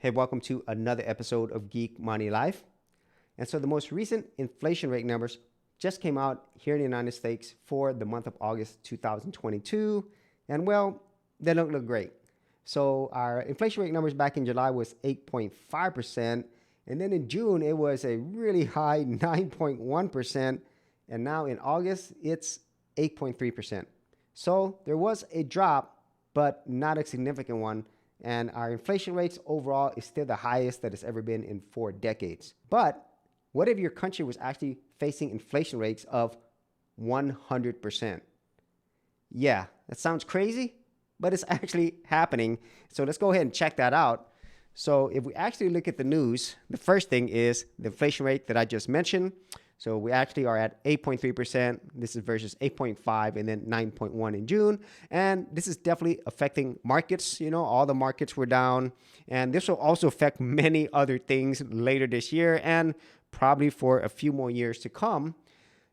Hey, welcome to another episode of Geek Money Life. And so the most recent inflation rate numbers just came out here in the United States for the month of August 2022. And well, they don't look great. So our inflation rate numbers back in July was 8.5%. And then in June, it was a really high 9.1%. And now in August, it's 8.3%. So there was a drop, but not a significant one. And our inflation rates overall is still the highest that it's ever been in 4 decades. But what if your country was actually facing inflation rates of 100%? Yeah, that sounds crazy, but it's actually happening. So let's go ahead and check that out. So if we actually look at the news, the first thing is the inflation rate that I just mentioned. So we actually are at 8.3%. This is versus 8.5 and then 9.1 in June. And this is definitely affecting markets. You know, all the markets were down. And this will also affect many other things later this year and probably for a few more years to come.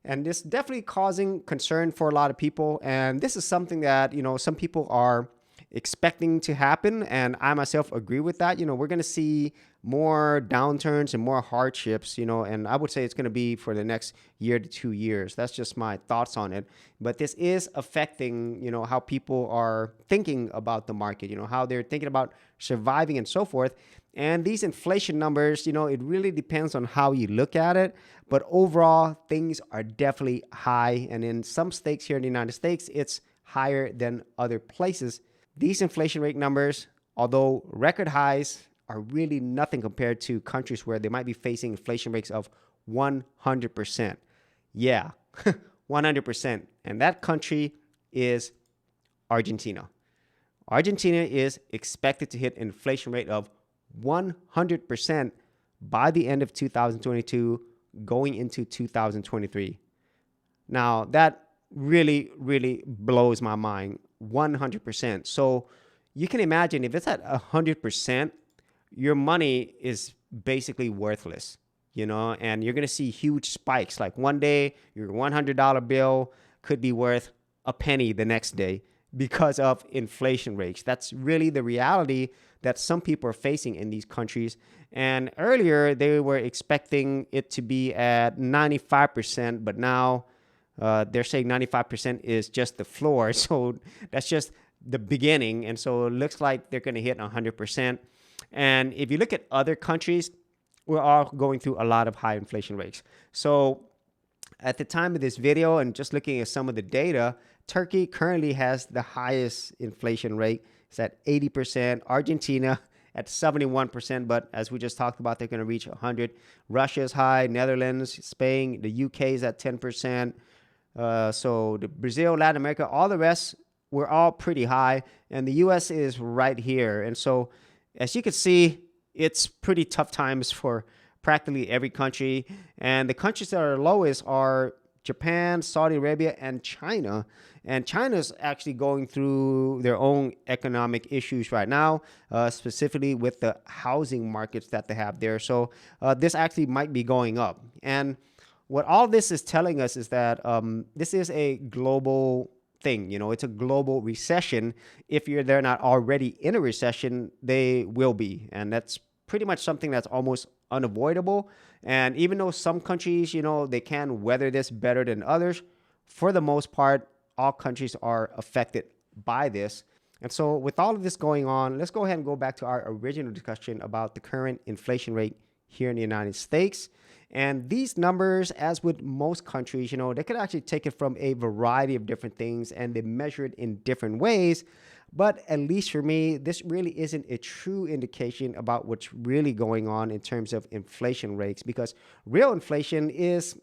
And this definitely causing concern for a lot of people. And this is something that, you know, some people are expecting to happen. And I myself agree with that. You know, we're going to see more downturns and more hardships, you know, and I would say it's going to be for the next year to 2 years. That's just my thoughts on it. But this is affecting, you know, how people are thinking about the market, you know, how they're thinking about surviving and so forth. And these inflation numbers, you know, it really depends on how you look at it. But overall, things are definitely high. And in some states here in the United States, it's higher than other places. These inflation rate numbers, although record highs, are really nothing compared to countries where they might be facing inflation rates of 100%. Yeah, 100%. And that country is Argentina. Argentina is expected to hit an inflation rate of 100% by the end of 2022, going into 2023. Now, that really, really blows my mind. 100%. So you can imagine if it's at 100%, your money is basically worthless, you know, and you're going to see huge spikes. Like one day, your $100 bill could be worth a penny the next day because of inflation rates. That's really the reality that some people are facing in these countries. And earlier, they were expecting it to be at 95%, but now they're saying 95% is just the floor. So that's just the beginning. And so it looks like they're going to hit 100%. And if you look at other countries, we're all going through a lot of high inflation rates. So at the time of this video and just looking at some of the data, Turkey currently has the highest inflation rate. It's at 80%. Argentina at 71%, but as we just talked about, they're going to reach 100. Russia's high, Netherlands, Spain, the UK is at 10%. So the Brazil, Latin America, all the rest, we're all pretty high. And the US is right here. And so as you can see, it's pretty tough times for practically every country. And the countries that are lowest are Japan, Saudi Arabia, and China. And China's actually going through their own economic issues right now, specifically with the housing markets that they have there. So this actually might be going up. And what all this is telling us is that this is a global thing. You know, it's a global recession. If they're not already in a recession, they will be. And that's pretty much something that's almost unavoidable. And even though some countries, you know, they can weather this better than others, for the most part, all countries are affected by this. And so with all of this going on, let's go ahead and go back to our original discussion about the current inflation rate here in the United States. And these numbers, as with most countries, you know, they could actually take it from a variety of different things and they measure it in different ways. But at least for me, this really isn't a true indication about what's really going on in terms of inflation rates, because real inflation is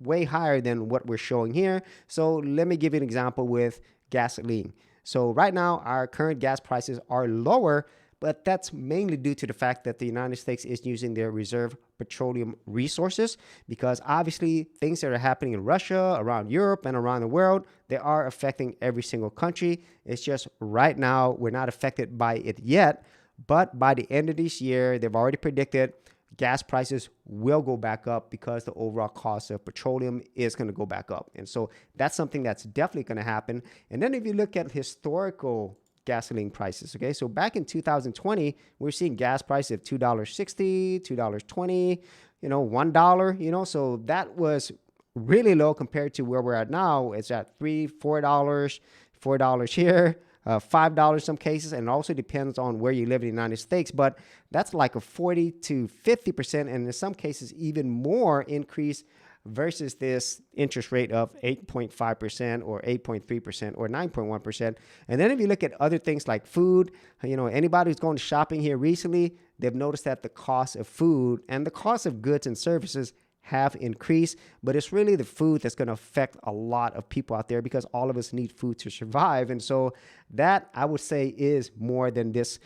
way higher than what we're showing here. So let me give you an example with gasoline. So right now, our current gas prices are lower, but that's mainly due to the fact that the United States is using their reserve petroleum resources, because obviously things that are happening in Russia, around Europe, and around the world, they are affecting every single country. It's just right now we're not affected by it yet, but by the end of this year, they've already predicted gas prices will go back up because the overall cost of petroleum is going to go back up. And so that's something that's definitely going to happen. And then if you look at historical gasoline prices. Okay, so back in 2020, we're seeing gas prices of $2.60, $2.20, $1, so that was really low compared to where we're at now. It's at $3, $4 here, $5 some cases, and it also depends on where you live in the United States. But that's like a 40 to 50%, and in some cases even more increase versus this interest rate of 8.5% or 8.3% or 9.1%. And then if you look at other things like food, anybody who's going shopping here recently, they've noticed that the cost of food and the cost of goods and services have increased, but it's really the food that's going to affect a lot of people out there because all of us need food to survive. And so that, I would say, is more than this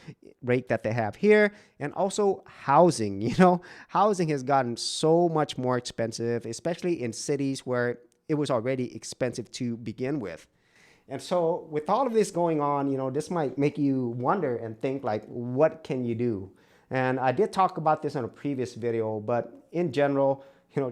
rate that they have here. And also housing, housing has gotten so much more expensive, especially in cities where it was already expensive to begin with. And so with all of this going on, this might make you wonder and think like, what can you do? And I did talk about this in a previous video, but in general,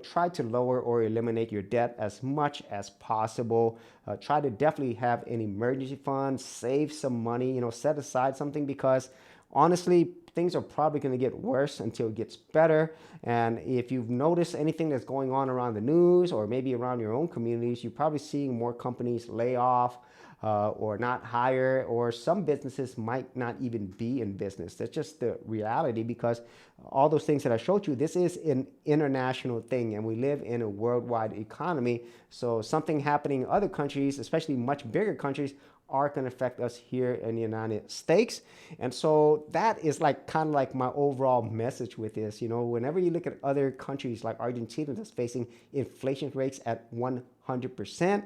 try to lower or eliminate your debt as much as possible. Try to definitely have an emergency fund, save some money, set aside something, because honestly, things are probably going to get worse until it gets better. And if you've noticed anything that's going on around the news or maybe around your own communities, you're probably seeing more companies lay off or not hire, or some businesses might not even be in business. That's just the reality, because all those things that I showed you, this is an international thing and we live in a worldwide economy. So something happening in other countries, especially much bigger countries, are going to affect us here in the United States. And so that is kind of like my overall message with this. Whenever you look at other countries like Argentina that's facing inflation rates at 100%,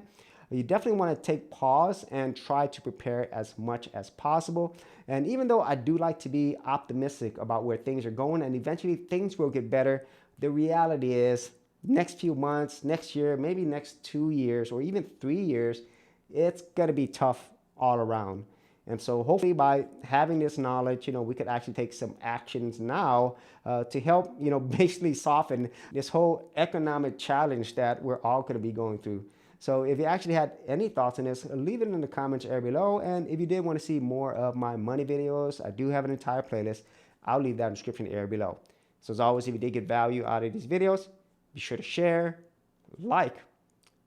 you definitely want to take pause and try to prepare as much as possible. And even though I do like to be optimistic about where things are going and eventually things will get better, the reality is next few months, next year, maybe next 2 years or even 3 years, it's going to be tough all around. And so hopefully by having this knowledge, we could actually take some actions now to help, basically soften this whole economic challenge that we're all going to be going through. So if you actually had any thoughts on this, leave it in the comments area below. And if you did want to see more of my money videos, I do have an entire playlist. I'll leave that in the description area below. So as always, if you did get value out of these videos, be sure to share, like,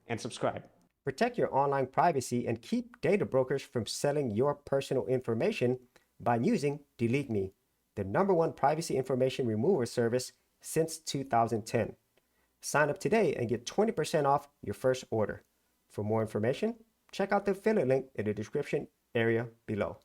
and subscribe. Protect your online privacy and keep data brokers from selling your personal information by using Delete Me, the #1 privacy information remover service since 2010. Sign up today and get 20% off your first order. For more information, check out the affiliate link in the description area below.